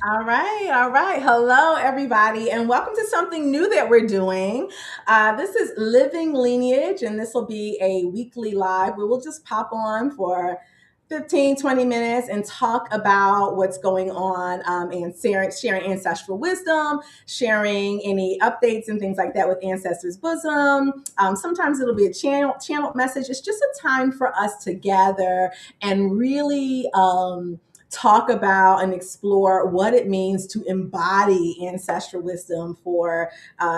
All right, all right. Hello, everybody, and welcome to something new that we're doing. This is Living Lineage, and this will be a weekly live. We will just pop on for 15, 20 minutes and talk about what's going on and sharing ancestral wisdom, sharing any updates and things like that with Ancestors Bosom. Sometimes it'll be a channel message. It's just a time for us to gather and really talk about and explore what it means to embody ancestral wisdom for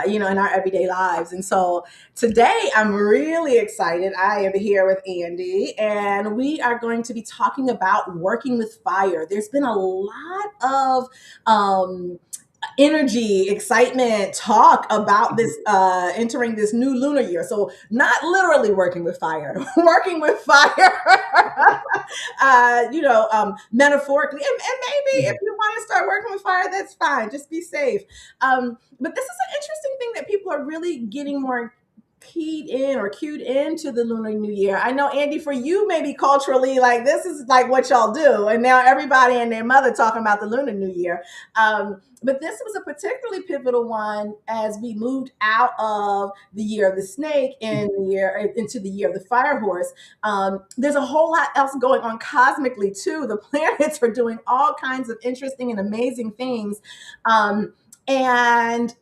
in our everyday lives. And so today I'm really excited. I am here with Andy, and we are going to be talking about working with fire. There's been a lot of energy, excitement, talk about this entering this new lunar year. So not literally working with fire, working with fire, metaphorically. And maybe if you want to start working with fire, that's fine. Just be safe. But this is an interesting thing that people are really getting more keyed in or cued into the Lunar New Year. I know, Andy, for you, maybe culturally, like this is like what y'all do. And now everybody and their mother talking about the Lunar New Year. But this was a particularly pivotal one as we moved out of the year of the snake and the year into the year of the fire horse. There's a whole lot else going on cosmically too. The planets are doing all kinds of interesting and amazing things. And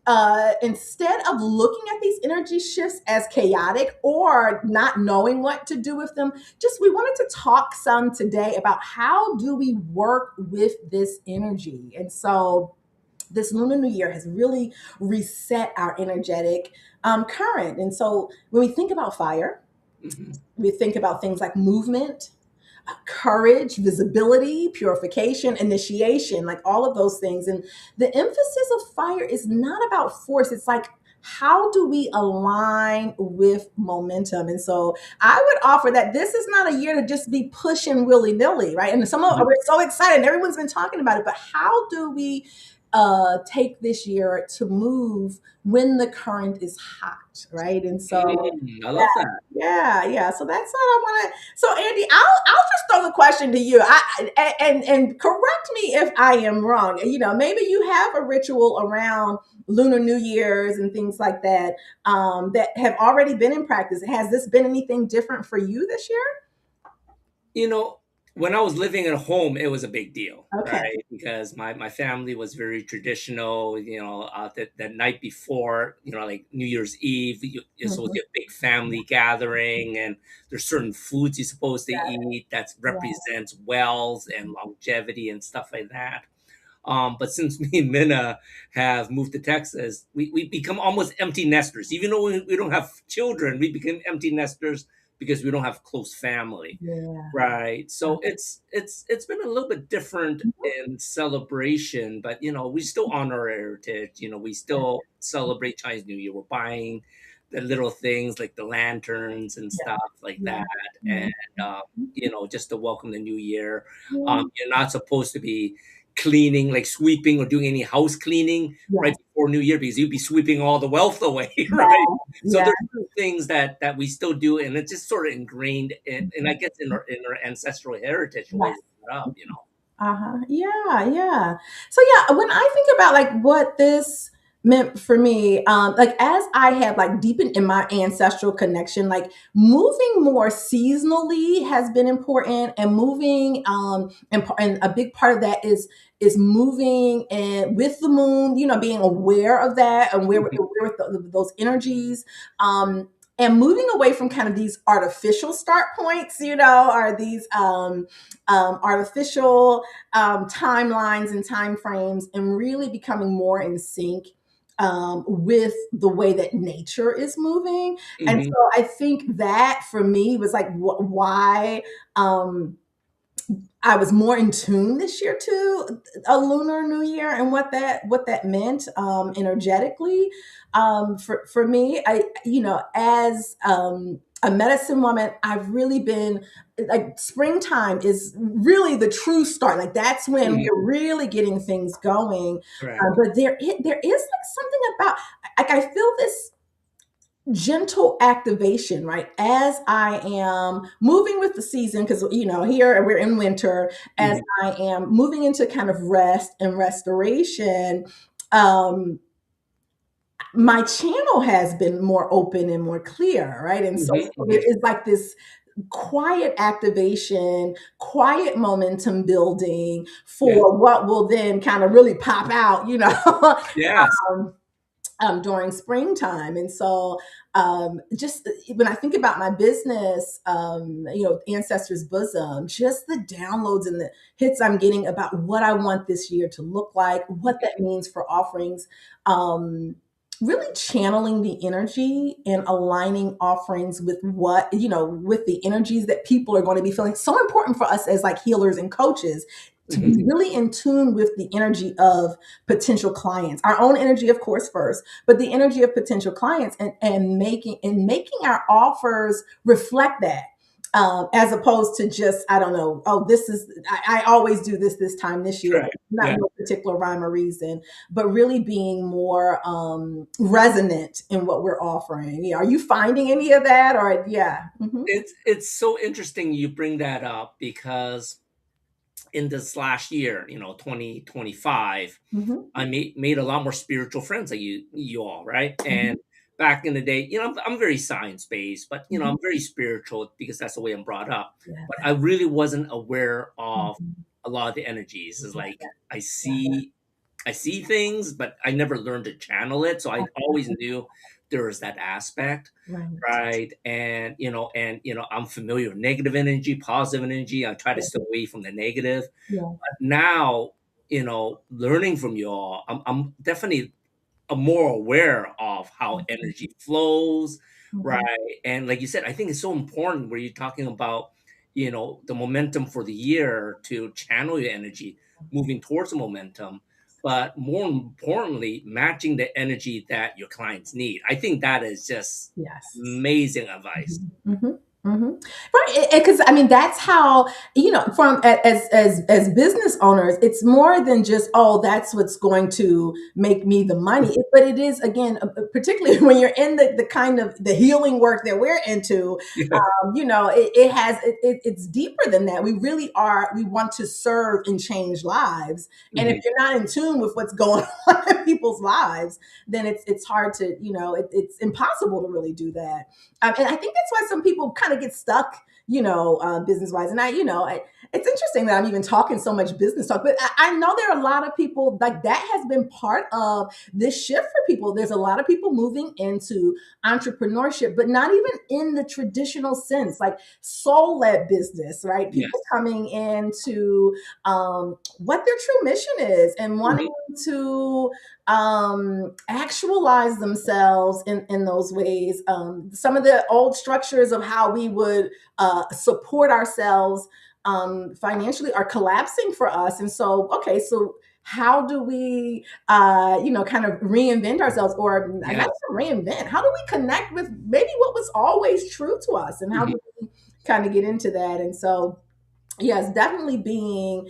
instead of looking at these energy shifts as chaotic or not knowing what to do with them, just we wanted to talk some today about how do we work with this energy. And so this Lunar New Year has really reset our energetic current. And so when we think about fire, we think about things like movement, courage, visibility, purification, initiation, like all of those things. And the emphasis of fire is not about force. It's like, how do we align with momentum? And so I would offer that this is not a year to just be pushing willy nilly, right? And we're so excited and everyone's been talking about it, but how do we take this year to move when the current is hot, right? And so I love that. yeah. So that's what I want to. So Andy, I'll just throw the question to you. And correct me if I am wrong. You know, maybe you have a ritual around Lunar New Year's and things like that that have already been in practice. Has this been anything different for you this year? You know, when I was living at home, it was a big deal, Okay. right? Because my family was very traditional. That night before, like New Year's Eve, you're supposed to Mhm. have a big family gathering, and there's certain foods you're supposed to eat that Yeah. represents wealth and longevity and stuff like that. But since me and Minna have moved to Texas, we become almost empty nesters. Even though we don't have children, we become empty nesters because we don't have close family. Yeah. Right. Yeah. So it's been a little bit different in celebration, but we still honor our heritage. We Yeah. still celebrate Chinese New Year. We're buying the little things like the lanterns and Yeah. stuff like Yeah. that. And Mhm. just to welcome the new year. Yeah. You're not supposed to be cleaning, like sweeping or doing any house cleaning Yeah. right before New Year because you'd be sweeping all the wealth away, right? Yeah. So Yeah. there's some things that we still do, and it's just sort of ingrained in I guess in our ancestral heritage the way Yes. we grew up. Uh-huh. Yeah, yeah. So yeah, when I think about like what this meant for me, like as I have like deepened in my ancestral connection, like moving more seasonally has been important, and moving and a big part of that is moving and with the moon, being aware of that and Mhm. where with those energies. And moving away from kind of these artificial start points, or these artificial timelines and time frames, and really becoming more in sync with the way that nature is moving. And Mhm. so I think that for me was like why um, I was more in tune this year to a Lunar New Year and what that meant energetically. For me, as a medicine woman, I've really been like springtime is really the true start. Like that's when Mhm. we're really getting things going. Correct. But there is like something about like I feel gentle activation, right? As I am moving with the season, because, here we're in winter, as Mhm. I am moving into kind of rest and restoration, um, my channel has been more open and more clear, right? And so, Mhm. there Mhm. is like this quiet activation, quiet momentum building Yeah. for what will then kind of really pop out, Yes. um, during springtime. And so, just when I think about my business, Ancestors Bosom, just the downloads and the hits I'm getting about what I want this year to look like, what that means for offerings. Really channeling the energy and aligning offerings with with the energies that people are going to be feeling. So important for us as like healers and coaches to Mhm. be really in tune with the energy of potential clients, our own energy, of course, first, but the energy of potential clients, and making our offers reflect that. As opposed to just, I don't know, oh, I always do this time this year, Right. not Yeah. no particular rhyme or reason, but really being more resonant in what we're offering. Yeah, are you finding any of that? Or yeah. It's so interesting you bring that up because in this last year, 2025, Hmm. I made a lot more spiritual friends like you all, right? Hmm. And back in the day, I'm very science based, but Hmm. I'm very spiritual because that's the way I'm brought up. Yeah. But I really wasn't aware of Mhm. a lot of the energies. It's Yeah. like I Yeah. see I see things, but I never learned to channel it. So I always knew there was that aspect, Right. right? And I'm familiar with negative energy, positive energy. I try to Yeah. stay away from the negative. Yeah. Now, learning from you all, I'm definitely more aware of how energy flows, right? Mhm. And like you said, I think it's so important where you're talking about, the momentum for the year to channel your energy moving towards the momentum, but more importantly, matching the energy that your clients need. I think that is just Yes. amazing advice. Mhm. Mhm. Right, because I mean that's how, from as business owners, it's more than just, oh, that's what's going to make me the money. But it is, again, particularly when you're in the kind of the healing work that we're into. Yeah. It's deeper than that. We really are. We want to serve and change lives, and if Mhm. you're not in tune with what's going on in people's lives, then it's hard to, it's impossible to really do that. And I think that's why some people kind of get stuck, business wise. And it's interesting that I'm even talking so much business talk, but I know there are a lot of people like that has been part of this shift for people. There's a lot of people moving into entrepreneurship, but not even in the traditional sense, like soul led business, right? People Yes. coming into what their true mission is and wanting Mhm. to actualize themselves in those ways. Some of the old structures of how we would support ourselves financially are collapsing for us. And so, okay, so how do we, kind of reinvent ourselves, or not Yes. even reinvent? How do we connect with maybe what was always true to us, and how Mhm. do we kind of get into that? And so, yes, definitely being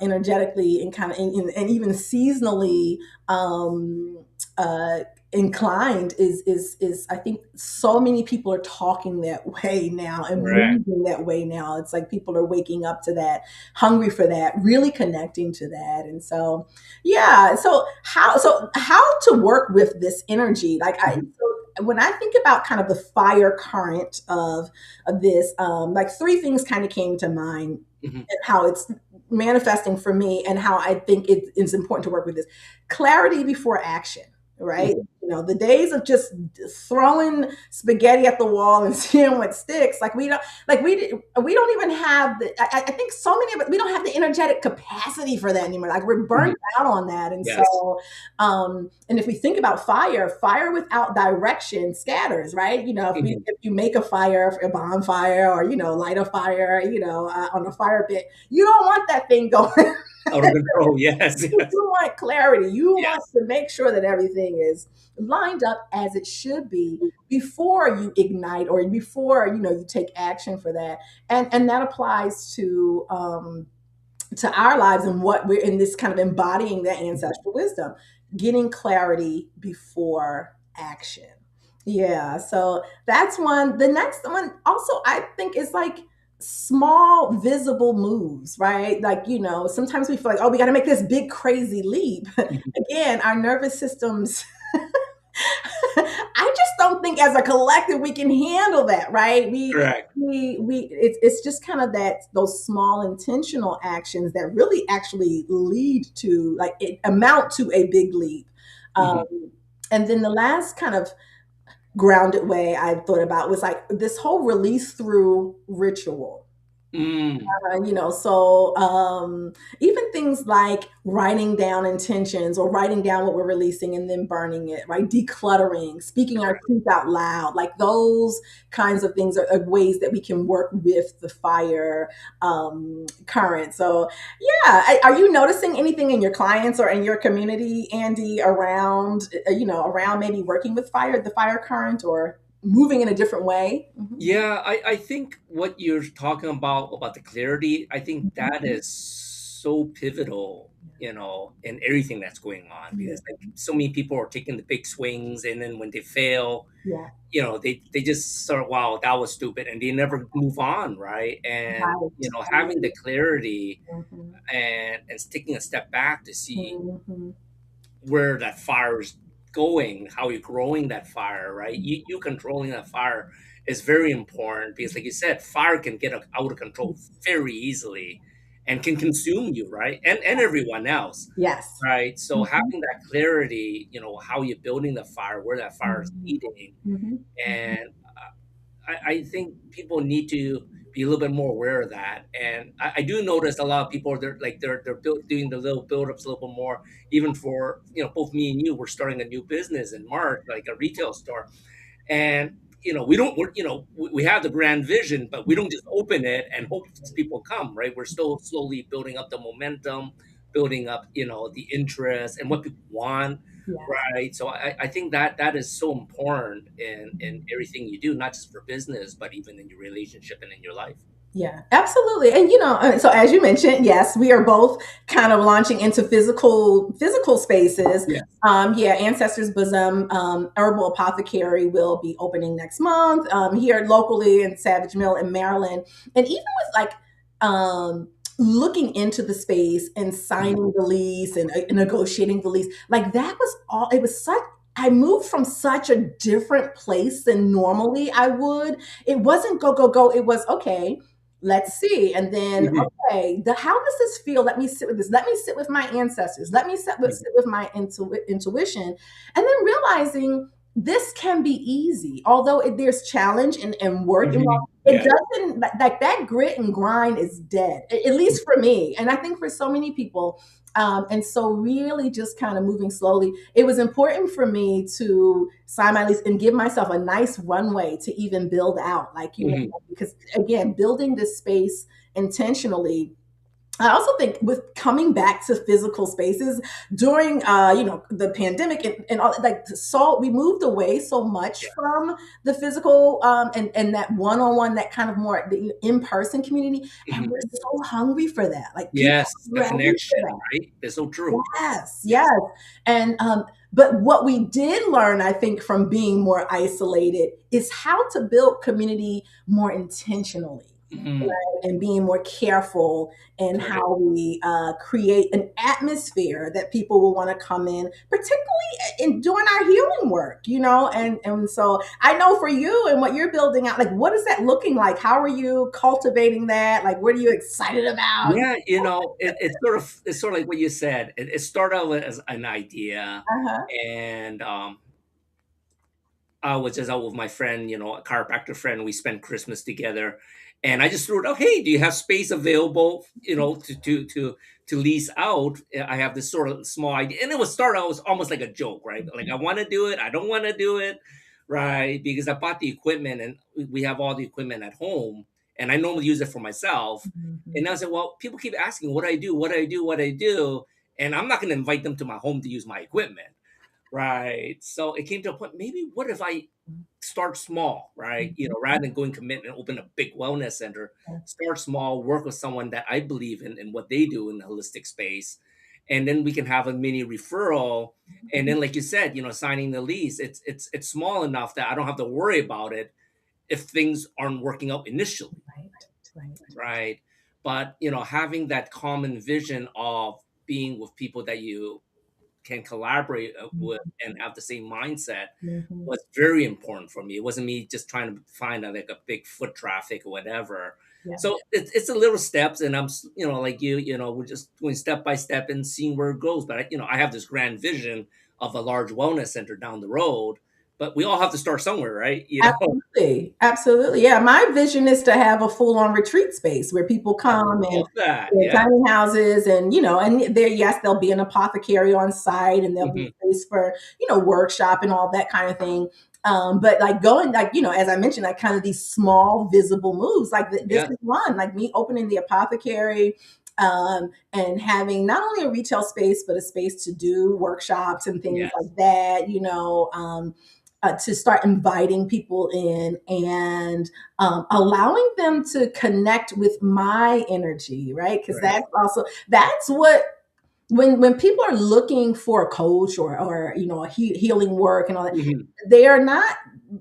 energetically and kind of and even seasonally um, uh, inclined is I think so many people are talking that way now and Correct. moving that way now. It's like people are waking up to that, hungry for that, really connecting to that. And so, yeah, so how to work with this energy, like I Mhm. so when I think about kind of the fire current of this, like three things kind of came to mind, Mhm. and how it's manifesting for me, and how I think it's important to work with this clarity before action, right? Mhm. The days of just throwing spaghetti at the wall and seeing what sticks, like we don't even have I think so many of it, we don't have the energetic capacity for that anymore. Like we're burnt Mhm. out on that. And Yes. so, and if we think about fire without direction scatters, right? Mhm. If you make a fire, a bonfire, or light a fire, on a fire pit, you don't want that thing going. Out of control. Yes. You Yes. want clarity. You want Yes. to make sure that everything is lined up as it should be before you ignite, or before you take action for that. And that applies to our lives, and what we're in this kind of embodying that Mhm. ancestral wisdom, getting clarity before action. Yeah, so that's one. The next one also I think is like small visible moves, right? Like, sometimes we feel like, oh, we got to make this big crazy leap. Mhm. Again, our nervous systems I just don't think as a collective we can handle that, right? Correct. It's just kind of that those small intentional actions that really actually lead to like it amount to a big leap. Mhm. Um, and then the last kind of grounded way I thought about was like this whole release through ritual. Mm. Even things like writing down intentions or writing down what we're releasing and then burning it, right? Decluttering, speaking our truth out loud, like those kinds of things are ways that we can work with the fire current. So, yeah, are you noticing anything in your clients or in your community, Andy, around maybe working with fire, the fire current, or moving in a different way? Yeah, I think what you're talking about the clarity, I think that Mhm. is so pivotal, in everything that's going on, Yeah, because like so many people are taking the big swings, and then when they fail, yeah, they just sort of, wow, that was stupid, and they never move on, right? And right. having the clarity Mhm. and taking a step back to see Mhm. where that fire is going, how you're growing that fire, right? You controlling that fire is very important because, like you said, fire can get out of control very easily and can consume you, right? And everyone else, Yes. right? So Mhm. having that clarity, how you're building the fire, where that fire is Mhm. leading, Mhm. Mhm. and I think people need to be a little bit more aware of that. And I do notice a lot of people doing the little build-ups a little bit more, even for both me and you. We're starting a new business in March, like a retail store, and we don't we have the grand vision, but we don't just open it and hope people come, right? We're still slowly building up the momentum, building up the interest and what people want, Yes. right? So I think that is so important in everything you do, not just for business but even in your relationship and in your life. Yeah, absolutely. And so as you mentioned, yes, we are both kind of launching into physical spaces. Yeah. Yeah, Ancestors Bosom Herbal Apothecary will be opening next month here locally in Savage Mill in Maryland. And even with like looking into the space and Mhm. signing the lease and negotiating the lease, like that was all. It was such. I moved from such a different place than normally I would. It wasn't go go go. It was okay, let's see. And then, Mhm. okay, how does this feel? Let me sit with this. Let me sit with my ancestors. Let me Mhm. sit with my intuition. And then realizing this can be easy, although there's challenge and work involved. Mhm. It Yeah. doesn't like that grit and grind is dead, at least for me. And I think for so many people. And so, really, just kind of moving slowly. It was important for me to sign my lease and give myself a nice runway to even build out, like Mhm. because again, building this space intentionally. I also think with coming back to physical spaces during the pandemic and all, like, so we moved away so much Yeah. from the physical and that one-on-one, that kind of more the in-person community, and Mhm. we're so hungry for that. Like, people Yes, are the ready for connection, that. right? It's so true. Yes, yes. Yes. And but what we did learn, I think, from being more isolated is how to build community more intentionally, Mhm. right? And being more careful in Correct. how we create an atmosphere that people will want to come in, particularly in doing our healing work, and so I know for you and what you're building out, like what is that looking like? How are you cultivating that? Like what are you excited about? Yeah, it's sort of like what you said. It started out as an idea, Uh-huh. and I was just out with my friend, a chiropractor friend. We spent Christmas together, and I just threw it out. Hey, do you have space available? To lease out. I have this sort of small idea, and it was started out was almost like a joke, right? Like I want to do it, I don't want to do it, right? Because I bought the equipment, and we have all the equipment at home, and I normally use it for myself. Mhm. And I said, well, people keep asking what I do, what I do, what I do, and I'm not going to invite them to my home to use my equipment. Right. So it came to a point, maybe what if I start small, right? Rather than going commitment, open a big wellness center, start small, work with someone that I believe in and what they do in the holistic space. and then we can have a mini referral. And then, like you said, signing the lease, it's small enough that I don't have to worry about it if things aren't working out initially, Right, right. right? But having that common vision of being with people that you can collaborate with Mhm, and have the same mindset mhm. was very important for me. It wasn't me just trying to find like a big foot traffic or whatever. Yeah. So it's a little steps, and like we're just going step by step and seeing where it goes. But I have this grand vision of a large wellness center down the road. But we all have to start somewhere, right? Absolutely. Absolutely. Yeah. My vision is to have a full on retreat space where people I come and love that. they're Yeah. tiny houses and, and there, yes, there'll be an apothecary on site and there'll be Hmm. space for, workshop and all that kind of thing. But like going, like, as I mentioned, like kind of these small visible moves, like this Yes. is one, like me opening the apothecary, and having not only a retail space, but a space to do workshops and things Yes. like that, to start inviting people in and allowing them to connect with my energy, right? Because Right. that's what when people are looking for a coach or a healing work and all that, Hmm. they are not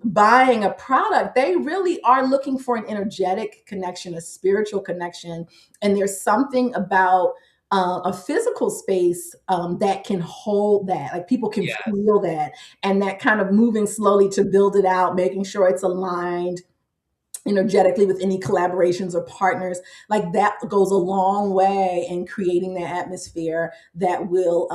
buying a product. They really are looking for an energetic connection, a spiritual connection. And there's something about a physical space that can hold that. Like people can Yes. feel that, and that kind of moving slowly to build it out, making sure it's aligned energetically with any collaborations or partners, like that goes a long way in creating that atmosphere that will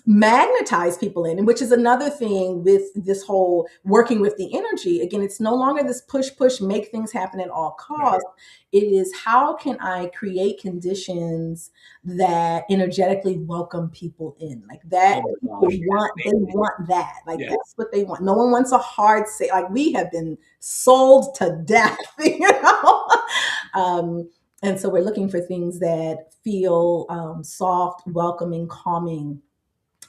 magnetize people in. And which is another thing with this whole working with the energy. Again, it's no longer this push, make things happen at all Right. costs. It is how can I create conditions that energetically welcome people in, like that Oh my people gosh. Yes. want, they Amazing. want that, like Yes. that's what they want. No one wants a hard say, like we have been sold to death, um, and so we're looking for things that feel soft, welcoming, calming,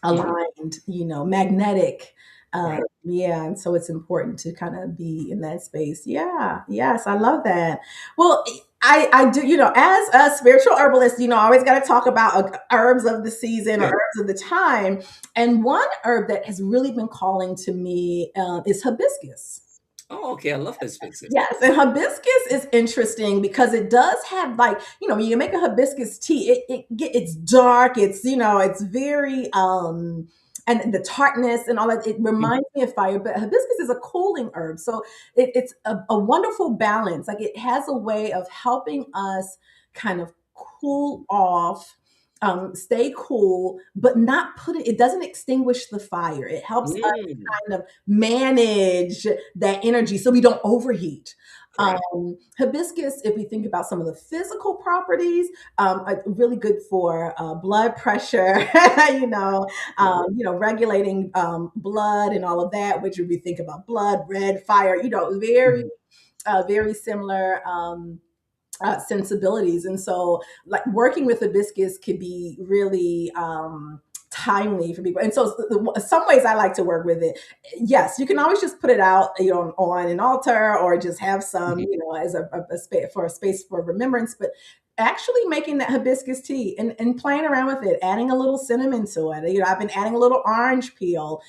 Mhm. aligned, magnetic. Right. Yeah, and so it's important to kind of be in that space. Yeah, yes, I love that. Well, I do, as a spiritual herbalist, I always got to talk about herbs of the season or Yeah. herbs of the time. And one herb that has really been calling to me is hibiscus. Oh, okay. I love hibiscus. Yes, and hibiscus is interesting because it does have, like, when you make a hibiscus tea, it's dark, it's very and the tartness and all that, it Mhm. reminds me of fire, but hibiscus is a cooling herb. So it's a wonderful balance. Like it has a way of helping us kind of cool off, stay cool, but not it doesn't extinguish the fire. It helps us Mm. kind of manage that energy so we don't overheat. Correct. Hibiscus, if we think about some of the physical properties, are really good for blood pressure, Mhm. regulating blood and all of that, which we think about blood, red, fire, very, Mhm. very similar. Sensibilities. And so, like, working with hibiscus could be really timely for people. And so, some ways I like to work with it. Yes, you can always just put it out, on an altar or just have some, Mhm. as a space for remembrance. But actually making that hibiscus tea and playing around with it, adding a little cinnamon to it. I've been adding a little orange peel.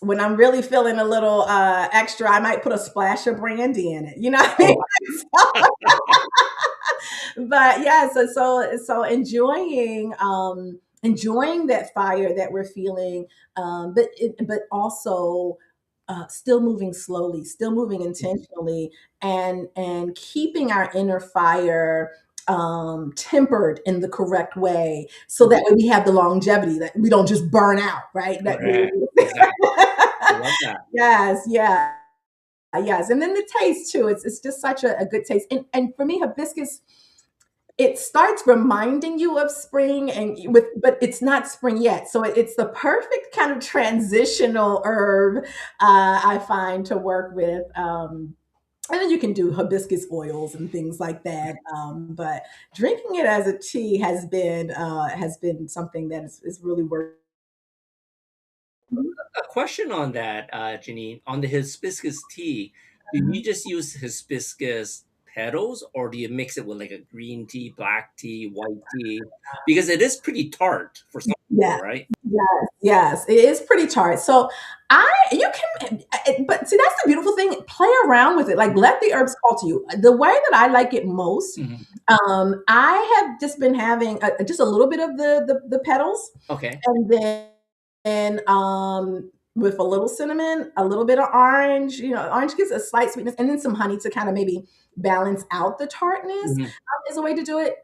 When I'm really feeling a little extra, I might put a splash of brandy in it. You know what I mean? Oh, But yeah, so enjoying that fire that we're feeling, but also still moving slowly, still moving mhm. intentionally, and keeping our inner fire tempered in the correct way, so that Mhm. way we have the longevity, that we don't just burn out, right? That Correct. Exactly. I love that. yes, yeah. Yes, and then the taste too. It's just such a good taste. And for me, hibiscus, it starts reminding you of spring, but it's not spring yet. So it's the perfect kind of transitional herb, I find, to work with. And then you can do hibiscus oils and things like that. But drinking it as a tea has been something that is really worth. A question on that, Janine, on the hibiscus tea. Do you just use hibiscus petals, or do you mix it with like a green tea, black tea, white tea? Because it is pretty tart for some people, Yeah. right? Yes, yes, it is pretty tart. So you can, but see, that's the beautiful thing. Play around with it. Like let the herbs call to you. The way that I like it most, Mhm. I have just been having just a little bit of the petals, Okay. and then with a little cinnamon, a little bit of orange. You know, orange gives a slight sweetness, and then some honey to kind of maybe balance out the tartness. Mhm. Is a way to do it.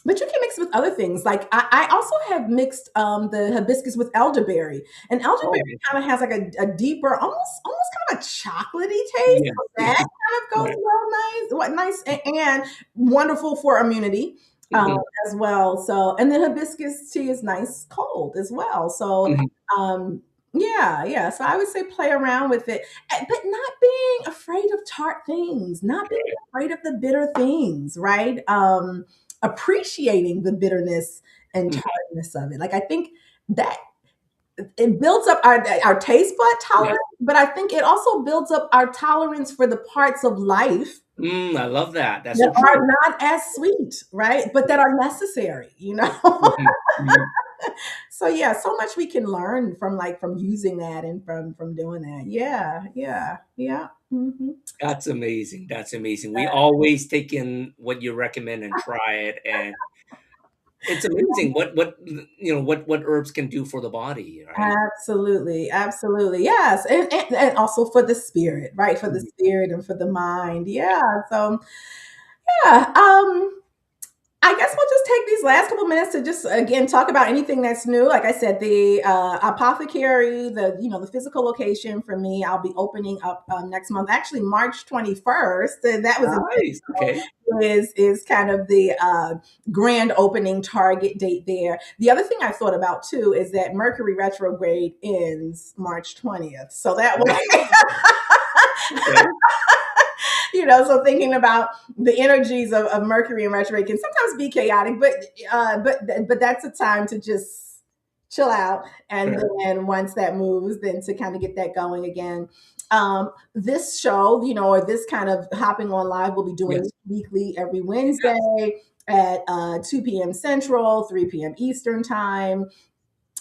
But you can mix with other things. Like I also have mixed the hibiscus with elderberry, and elderberry Oh, kind of has like a deeper, almost kind of a chocolatey taste. yes. So that kind of goes Right. well, nice, what nice, and wonderful for immunity um, Mhm. as well. So, and then hibiscus tea is nice cold as well. So, Mhm. um, yeah, yeah. So I would say play around with it, but not being afraid of tart things, not being Right. afraid of the bitter things, right? Appreciating the bitterness and Mhm. tartness of it. Like I think that it builds up our taste bud Yeah. tolerance, but I think it also builds up our tolerance for the parts of life I love that. That's that so true. are not as sweet, right? But that Yes. are necessary, you know? Mhm. Mhm. So yeah, so much we can learn from from using that and from doing that. Yeah, yeah, yeah. Hmm. That's amazing. That's amazing. We always take in what you recommend and try it, and it's amazing what herbs can do for the body, right? Absolutely, absolutely. Yes. And also for the spirit, right? For the Mhm. spirit and for the mind. Yeah. So yeah. I guess we'll just take these last couple minutes to just again talk about anything that's new. Like I said, the apothecary, the physical location for me, I'll be opening up next month, actually March 21st. And that was Nice. Okay. is kind of the grand opening target date there. The other thing I thought about too is that Mercury retrograde ends March 20th, so that way. Okay. So thinking about the energies of Mercury and retrograde can sometimes be chaotic, but that's a time to just chill out, and Sure. then once that moves, then to kind of get that going again. This show, or this kind of hopping on live, we'll be doing Yes. weekly every Yes. Wednesday at 2 p.m. Central, 3 p.m. Eastern time.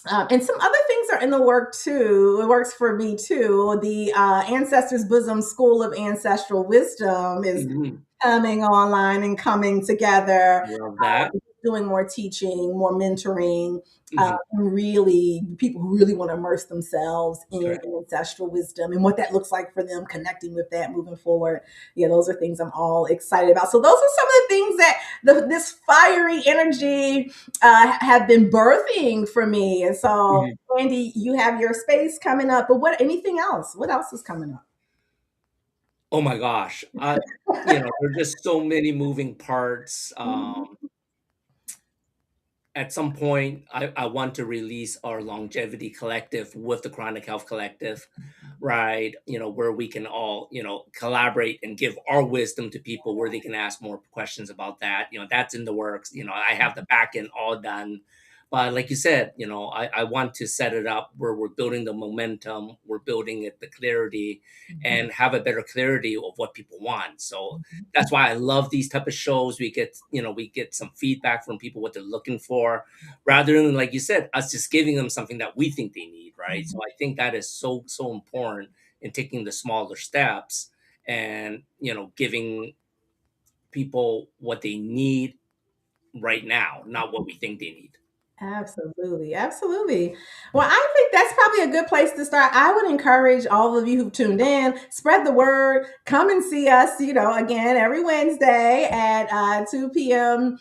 And some other things are in the work too. It works for me too. The Ancestors Bosom School of Ancestral Wisdom is Mhm. coming online and coming together, Love that. doing more teaching, more mentoring, Mhm. and really people who really want to immerse themselves in Correct. ancestral wisdom and what that looks like for them, connecting with that moving forward. Yeah, those are things I'm all excited about. So those are some of the things that this fiery energy have been birthing for me. And so, Mhm. Andy, you have your space coming up, but anything else? What else is coming up? Oh my gosh. There are just so many moving parts. Mhm. At some point, I want to release our longevity collective with the chronic health collective, right? Where we can all, collaborate and give our wisdom to people where they can ask more questions about that. That's in the works. I have the back end all done. But like you said, I want to set it up where we're building the momentum, we're building it, the clarity, Mhm. and have a better clarity of what people want. So Mhm. that's why I love these type of shows. We get some feedback from people what they're looking for, rather than like you said, us just giving them something that we think they need, right? So Mhm. I think that is so important in taking the smaller steps and giving people what they need right now, not what we think they need. Absolutely, absolutely. Well, I think that's probably a good place to start. I would encourage all of you who've tuned in, spread the word, come and see us, again, every Wednesday at 2 p.m.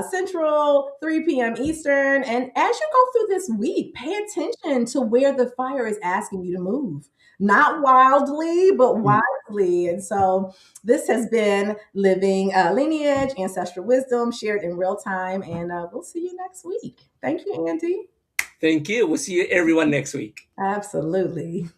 Central, 3 p.m. Eastern. And as you go through this week, pay attention to where the fire is asking you to move. Not wildly, but Mhm. wisely. And so this has been Living Lineage, Ancestral Wisdom shared in real time. And we'll see you next week. Thank you, Andy. Thank you. We'll see you everyone next week. Absolutely.